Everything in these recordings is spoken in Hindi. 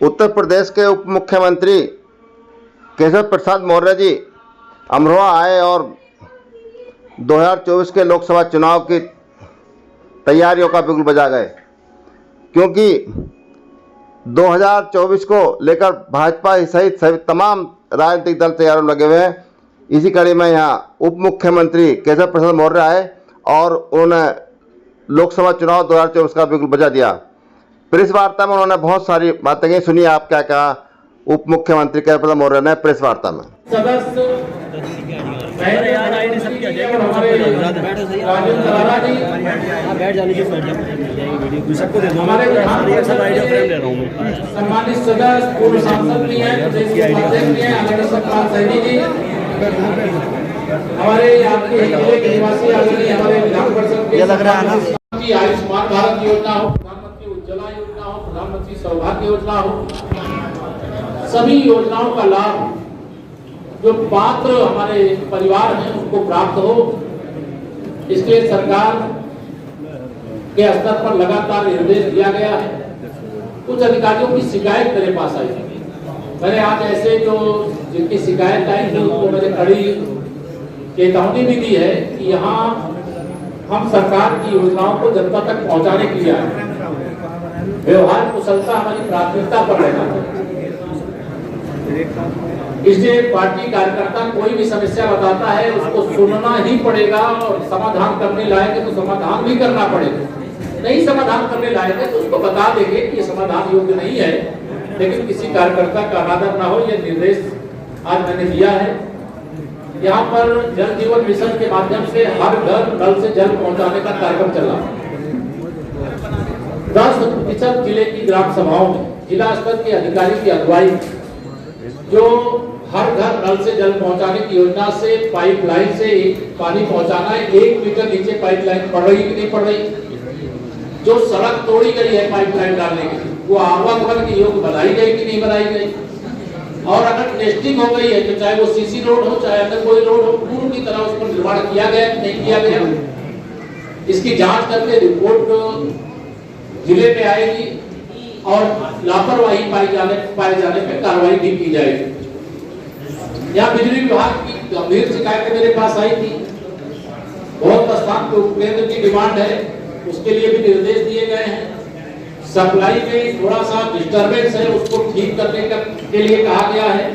उत्तर प्रदेश के उप मुख्यमंत्री केशव प्रसाद मौर्य जी अमरोहा आए और 2024 के लोकसभा चुनाव की तैयारियों का बिगुल बजा गए, क्योंकि 2024 को लेकर भाजपा सहित सभी तमाम राजनीतिक दल तैयारियों में लगे हुए हैं। इसी कड़ी में यहाँ उप मुख्यमंत्री केशव प्रसाद मौर्य आए और उन्होंने लोकसभा चुनाव 2024 का बिगुल बजा दिया। प्रेस वार्ता में उन्होंने बहुत सारी बातें कही। सुनिए आप क्या कहा उप मुख्यमंत्री केशव प्रसाद मौर्य ने प्रेस वार्ता में। सम्मानित सदस्य, पूर्व सांसद भी हैं, हमारे आपके जिले के निवासी आदरणीय हमारे विधान परिषद के लग रहा है ना, आयुष्मान भारत योजना हो, प्रधानमंत्री उज्ज्वला योजना हो, प्रधानमंत्री सौभाग्य योजना हो, सभी योजनाओं का लाभ जो पात्र हमारे परिवार हैं उनको प्राप्त हो, इसलिए सरकार के स्तर पर लगातार निर्देश दिया गया है। कुछ अधिकारियों की शिकायत मेरे पास आई थी, मैंने आज ऐसे जो जिनकी शिकायत आई थी उनको मैंने कड़ी चेतावनी भी दी है कि यहाँ हम सरकार की योजनाओं को जनता तक पहुंचाने के लिए आए। व्यवहार कुशलता हमारी प्राथमिकता पर रहना चाहिए। इसलिए पार्टी कार्यकर्ता कोई भी समस्या बताता है उसको सुनना ही पड़ेगा और समाधान करने लायक है तो समाधान भी करना पड़ेगा। नहीं समाधान करने लायक है तो उसको बता देंगे कि ये समाधान योग्य नहीं है, लेकिन किसी कार्यकर्ता का अनादर ना हो, ये निर्देश आज मैंने दिया है। यहाँ पर जल जीवन मिशन के माध्यम से हर घर नल से जल पहुंचाने का कार्यक्रम चला। 10% जिले की ग्राम सभाओं में जिला स्तर के अधिकारी की अगुवाई जो हर घर नल से जल पहुंचाने की योजना से पाइपलाइन से पानी पहुंचाना है। 1 मीटर नीचे पाइपलाइन पड़ रही कि नहीं पड़ रही, जो सड़क तोड़ी गई है पाइपलाइन डालने के लिए वो आवागमन के योग्य बनाई गई कि नहीं बनाई गई, और अगर टेस्टिंग हो गई है तो चाहे वो सीसी रोड हो चाहे अगर कोई रोड हो पूर्व की तरह उसको निर्माण किया गया कि नहीं किया गया, इसकी जांच करके रिपोर्ट जिले में आएगी और लापरवाही पाए जाने पर कार्रवाई भी की जाएगी। यहाँ बिजली विभाग की गंभीर शिकायतें मेरे पास आई थी। बहुत स्थान पे उपकेंद्र की डिमांड है, उसके लिए भी निर्देश दिए गए हैं। सप्लाई में थोड़ा सा डिस्टरबेंस है, उसको ठीक करने के लिए कहा गया है।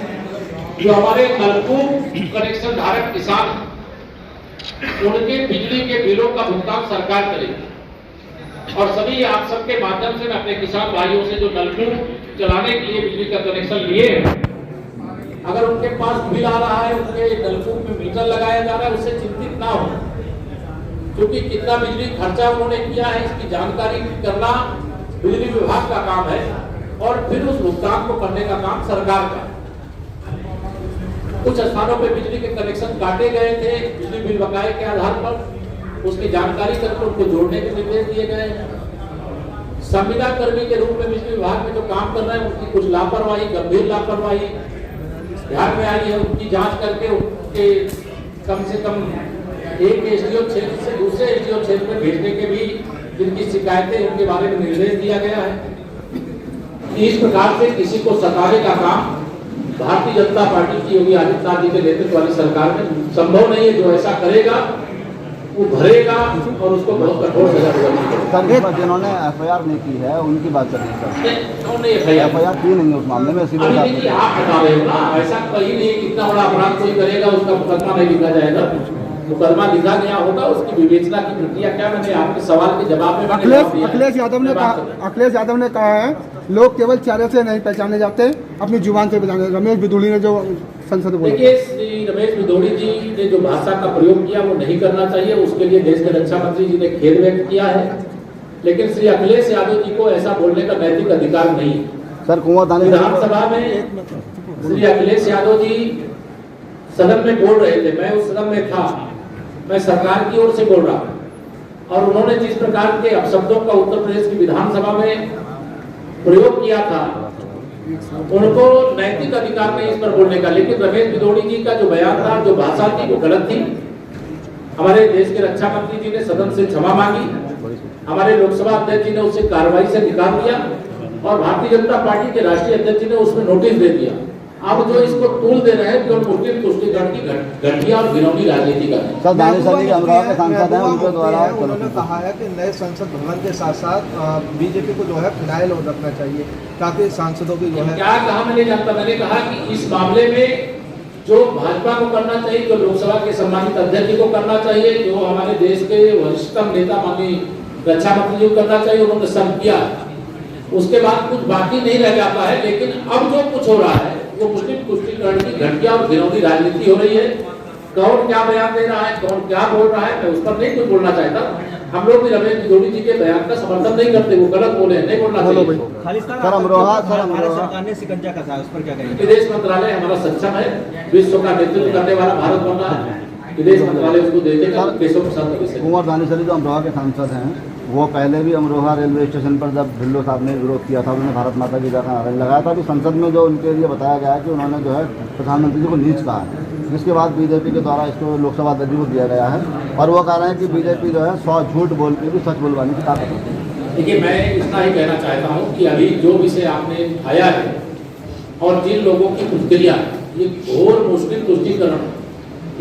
जो हमारे नलकूप कनेक्शन धारक किसान उनके बिजली के बिलों का भुगतान सरकार करेगी, और सभी आप सबके माध्यम से मैं अपने किसान भाइयों से जो नलकूप चलाने के लिए बिजली का कनेक्शन लिए हैं, अगर उनके पास बिल आ रहा है, उनके नलकूप में मीटर लगाया जा रहा है, उससे चिंतित ना हो, क्योंकि कितना बिजली खर्चा उन्होंने किया है इसकी जानकारी करना बिजली विभाग का काम है, और फिर उस भुगतान को करने का काम सरकार का। कुछ स्थानों पे बिजली के कनेक्शन काटे गए थे बिजली बिल बकाये के आधार पर, उसकी जानकारी करके उनको जोड़ने के निर्देश दिए गए हैं। संविदा कर्मी के रूप में बिजली विभाग में जो काम कर रहे हैं उनकी कुछ लापरवाही, गंभीर लापरवाही ध्यान में आई है, उनकी जांच करके उनके कम से कम एक एसडीओ क्षेत्र से दूसरे एसडीओ क्षेत्र में भेजने के भी जिनकी शिकायतें उनके बारे में निर्देश दिया गया है। इस प्रकार से किसी को सताने का काम भारतीय जनता पार्टी की योगी आदित्यनाथ जी के नेतृत्व वाली सरकार में संभव नहीं है। जो ऐसा करेगा वो भरेगा और उसको बहुत कठोर सजा होगी। जिन्होंने एफआईआर नहीं की है उनकी बात कर रहे हैं, एफआईआर की नहीं है उस मामले में। आप बता रहे हो ना, ऐसा कहीं नहीं कितना बड़ा अपराध कोई करेगा उसका मुकदमा नहीं लिखा जाएगा। मुकदमा लिखा गया होगा, उसकी विवेचना की प्रक्रिया क्या, मैंने आपके सवाल के जवाब में अखिलेश यादव ने कहा है लोग केवल चेहरे से नहीं पहचाने जाते, अपनी जुबान से पहचाने। रमेश बिदुड़ी ने जो संसद में देखिए, श्री रमेश बिदुड़ी जी ने जो भाषा का प्रयोग किया वो नहीं करना चाहिए, उसके लिए देश के रक्षा मंत्री जी ने खेद व्यक्त किया है, लेकिन श्री अखिलेश यादव जी को ऐसा बोलने का नैतिक अधिकार नहीं है। सर विधानसभा में श्री अखिलेश यादव जी सदन में बोल रहे थे, मैं उस सदन में था, मैं सरकार की ओर से बोल रहा हूं, और उन्होंने जिस प्रकार के अपशब्दों का उत्तर प्रदेश की विधानसभा में प्रयोग किया था उनको नैतिक अधिकार नहीं इस पर बोलने का। लेकिन रमेश बिदुड़ी जी का जो बयान था, जो भाषा थी वो गलत थी। हमारे देश के रक्षा मंत्री जी ने सदन से क्षमा मांगी, हमारे लोकसभा अध्यक्ष जी ने उसे कार्रवाई से निकाल दिया, और भारतीय जनता पार्टी के राष्ट्रीय अध्यक्ष जी ने उसमें नोटिस दे दिया। अब जो इसको तूल दे रहे हैं, जो मुस्लिम तुष्टिकरण की घटिया और घिनौनी राजनीति कर रहे हैं। सर, दानिश अली अमरोहा के सांसद हैं, उनके द्वारा उन्होंने कहा है कि नए संसद भवन के साथ साथ बीजेपी को जो है फिनाइल और रखना चाहिए ताकि सांसदों की जो है। क्या कहा मैं नहीं जानता, मैंने कहा कि इस मामले में जो भाजपा को करना चाहिए, जो लोकसभा के सम्मानित अध्यक्ष जी को करना चाहिए, जो हमारे देश के वरिष्ठतम नेता माननीय रक्षा मंत्री जी को करना चाहिए, उन्होंने सब किया। उसके बाद कुछ बाकी नहीं रह जाता है। लेकिन अब जो कुछ हो रहा है वो मुस्लिम तुष्टिकरण की घटिया और घिनौनी राजनीति हो रही है। कौन क्या बयान दे रहा है, कौन क्या बोल रहा है, मैं उस पर नहीं कुछ बोलना चाहता। हम लोग भी रमेश बिदुड़ी जी के बयान का समर्थन नहीं करते, वो गलत बोले हैं, नहीं बोलना चाहिए। सर अमरोहा सरकार ने शिकंजा कसा है, उस पर क्या कहेंगे? विदेश मंत्रालय हमारा सक्षम है, विश्व का नेतृत्व करने वाला भारत बन रहा है, विदेश मंत्रालय उसको देखेगा। केशव प्रसाद कुंवर दानिश अली जो अमरोहा के सांसद हैं, वो पहले भी अमरोहा रेलवे स्टेशन पर जब ढिल्लो साहब ने विरोध किया था, उन्होंने भारत माता की जय का नारा लगाया था। अभी संसद में जो उनके लिए बताया गया है कि उन्होंने जो है प्रधानमंत्री जी को नीच कहा है, जिसके बाद बीजेपी के द्वारा इसको लोकसभा अध्यक्ष को दिया गया है और वो कह रहे हैं कि बीजेपी जो है 100 झूठ बोल के भी सच बोलवाने की ताकत है। देखिए, मैं इतना ही कहना चाहता हूँ कि अभी जो विषय आपने उठाया है और जिन लोगों की प्रतिक्रिया, ये घोर मुस्लिम तुष्टिकरण।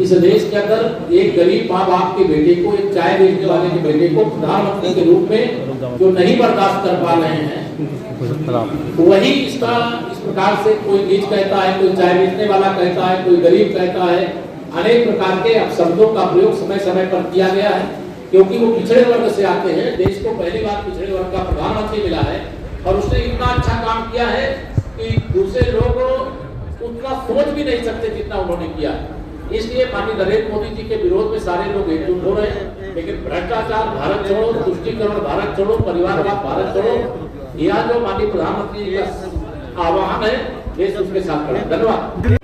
इस देश के अंदर एक गरीब माँ बाप के बेटे को, एक चाय बेचने वाले के बेटे को प्रधानमंत्री के रूप में जो नहीं बर्दाश्त कर पा रहे हैं, वही इसका इस प्रकार से कोई नीच कहता है, कोई चाय बेचने वाला कहता है, कोई गरीब कहता है। अनेक प्रकार के अपशब्दों का प्रयोग समय समय पर किया गया है, क्योंकि वो पिछड़े वर्ग से आते हैं। देश को पहली बार पिछड़े वर्ग का प्रधानमंत्री मिला है और उसने इतना अच्छा काम किया है कि दूसरे लोग उतना सोच भी नहीं सकते जितना उन्होंने किया। इसलिए माननीय नरेंद्र मोदी जी के विरोध में सारे लोग एकजुट हो रहे हैं। लेकिन भ्रष्टाचार भारत छोड़ो, तुष्टिकरण भारत छोड़ो, परिवारवाद भारत छोड़ो, यह जो माननीय प्रधानमंत्री जी का आह्वान है, देश उसके साथ खड़ा है। धन्यवाद।